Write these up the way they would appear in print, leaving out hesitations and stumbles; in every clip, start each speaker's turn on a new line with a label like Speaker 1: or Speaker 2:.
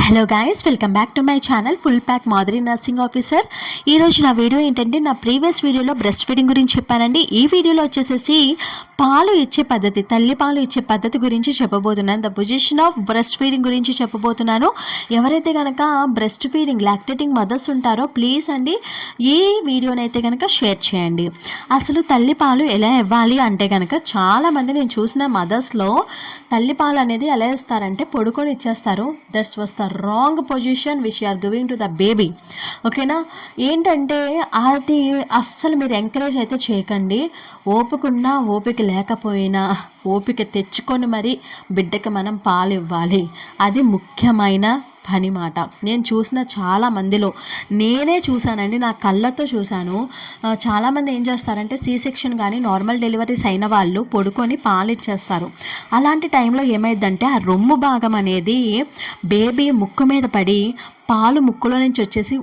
Speaker 1: Hello guys, welcome back to my channel full pack Madhuri nursing officer. ఈరోజు నా video ఏంటంటే, నా ప్రీవియస్ వీడియోలో బ్రెస్ట్ ఫీడింగ్ గురించి చెప్పానండి. ఈ వీడియోలో వచ్చేసేసి పాలు ఇచ్చే పద్ధతి, తల్లి పాలు ఇచ్చే పద్ధతి గురించి చెప్పబోతున్నాను. The position of breast feeding గురించి చెప్పబోతున్నాను. ఎవరైతే కనుక బ్రెస్ట్ ఫీడింగ్ లాక్టేటింగ్ మదర్స్ ఉంటారో ప్లీజ్ అండి ఈ వీడియోనైతే కనుక షేర్ చేయండి. అసలు తల్లి పాలు ఎలా ఇవ్వాలి అంటే కనుక, చాలామంది నేను చూసిన మదర్స్లో తల్లి పాలు అనేది ఎలా ఇస్తారంటే పడుకొని ఇచ్చేస్తారు. That's was the wrong position which you are giving to the baby. ఓకేనా? ఏంటంటే అది అస్సలు మీరు ఎంకరేజ్ అయితే చేయకండి. ఓపికన్నా ఓపిక లేకపోయినా ఓపిక తెచ్చుకొని మరి బిడ్డకి మనం పాలు ఇవ్వాలి. అది ముఖ్యమైన పని మాట. నేను చూసిన చాలా మందిలో నేనే చూశానండి, నా కళ్ళతో చూశాను. చాలామంది ఏం చేస్తారంటే సీ సెక్షన్ కానీ నార్మల్ డెలివరీస్ అయిన వాళ్ళు పడుకొని పాలు ఇచ్చేస్తారు. అలాంటి టైంలో ఏమైందంటే ఆ రొమ్ము భాగం అనేది బేబీ ముక్కు మీద పడి పాలు ముక్కులో నుంచి వచ్చేసి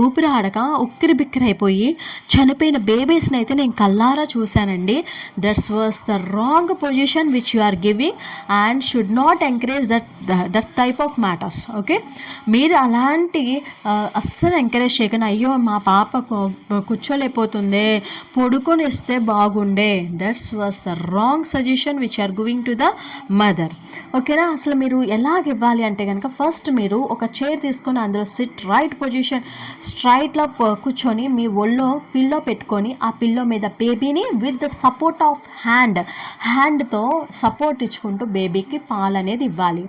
Speaker 1: ఊపిరి ఆడక ఉక్కిరి బిక్కిరి అయిపోయి చనిపోయిన బేబీస్ని అయితే నేను కల్లారా చూశానండి. That's was the wrong position which you are giving and should not encourage that type of matters. Okay, మీరు అలాంటి అస్సలు ఎంకరేజ్ చేయకుండా అయ్యో మా పాప కూర్చోలేకపోతుందే పడుకొని ఇస్తే బాగుండే. That's was the wrong suggestion which are giving to the mother. ఓకేనా? అసలు మీరు ఎలాగ ఇవ్వాలి అంటే కనుక, ఫస్ట్ మీరు ఒక చైర్ తీసుకొని అందులో సిట్ రైట్ పొజిషన్ స్ట్రైట్లో కూర్చొని మీ ఒళ్ళో పిల్లో పెట్టుకొని ఆ పిల్లో మీద బేబీని విత్ ద సపోర్ట్ ఆఫ్ హ్యాండ్తో సపోర్ట్ ఇచ్చుకుంటూ బేబీకి పాలు అనేది ఇవ్వాలి.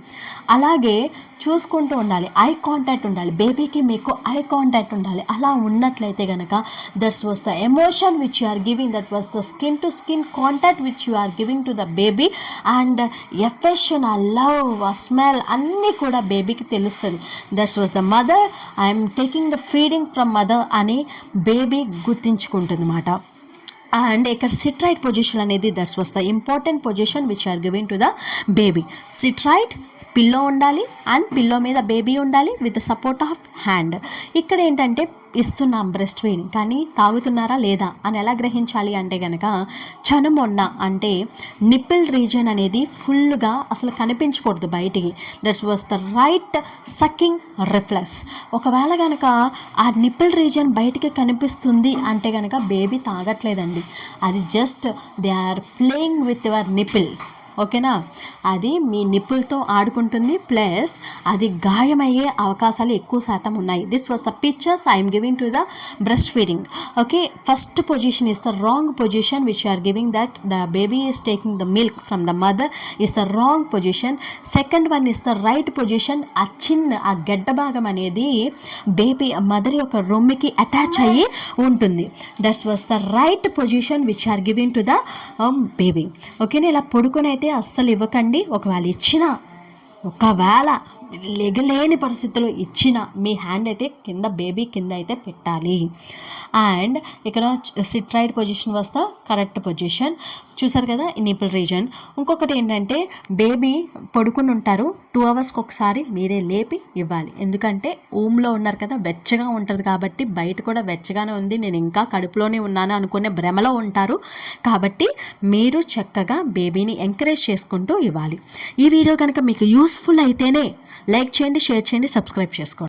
Speaker 1: అలాగే చూసుకుంటూ ఉండాలి, ఐ కాంటాక్ట్ ఉండాలి, బేబీకి మీకు ఐ కాంటాక్ట్ ఉండాలి. అలా ఉన్నట్లయితే కనుక that's was the emotion which you are giving, that was the skin to skin contact which you are giving to the baby and affection, ఆ లవ్, ఆ స్మెల్ అన్నీ కూడా బేబీకి తెలుస్తుంది. That's was the mother, I'm taking the feeding from mother అని baby గుర్తించుకుంటుంది అన్నమాట. And ఇక్కడ సిట్ రైట్ పొజిషన్ అనేది that's was the important position which are giving to the baby. Sit right, pillow ఉండాలి అండ్ పిల్లో మీద baby ఉండాలి with the support of hand. ఇక్కడ ఏంటంటే ఇస్తున్నాం బ్రెస్ట్ ఫీడింగ్, కానీ తాగుతున్నారా లేదా అని ఎలా గ్రహించాలి అంటే కనుక, చనుమొన్న అంటే నిప్పిల్ రీజన్ అనేది ఫుల్గా అసలు కనిపించకూడదు బయటికి. That's was the right sucking reflex. ఒకవేళ కనుక ఆ నిప్పిల్ రీజన్ బయటికి కనిపిస్తుంది అంటే కనుక బేబీ తాగట్లేదండి, అది just they are playing with your nipple. ఓకేనా? అది మీ నిప్పులతో ఆడుకుంటుంది, ప్లస్ అది గాయమయ్యే అవకాశాలు ఎక్కువ శాతం ఉన్నాయి. This was the pictures I'm giving to the breast feeding. Okay, first position is the wrong position which are giving that the baby is taking the milk from the mother is the wrong position. Second one is the right position. ఆ గడ్డ భాగం అనేది baby mother యొక్క రొమ్మికి attach అయ్యి ఉంటుంది. That's was the right position which are giving to the baby. ఓకేనా? ఇలా పడుకొని అయితే అస్సలు ఇవ్వకండి. ఒకవేళ లెగలేని పరిస్థితుల్లో ఇచ్చిన మీ హ్యాండ్ అయితే కింద బేబీ కింద అయితే పెట్టాలి. అండ్ ఇక్కడ సిట్ రైట్ పొజిషన్ వస్తా కరెక్ట్ పొజిషన్. చూసారు కదా ఈ నిపుల్ రీజన్. ఇంకొకటి ఏంటంటే బేబీ పడుకుని ఉంటారు, 2 అవర్స్కి ఒకసారి మీరే లేపి ఇవ్వాలి. ఎందుకంటే ఊమ్లో ఉన్నారు కదా, వెచ్చగా ఉంటుంది కాబట్టి, బయట కూడా వెచ్చగానే ఉంది, నేను ఇంకా కడుపులోనే ఉన్నాను అనుకునే భ్రమలో ఉంటారు. కాబట్టి మీరు చక్కగా బేబీని ఎంకరేజ్ చేసుకుంటూ ఇవ్వాలి. ఈ వీడియో కనుక మీకు యూస్ఫుల్ అయితేనే లైక్ చేయండి, షేర్ చేయండి, సబ్స్క్రైబ్ చేసుకోండి.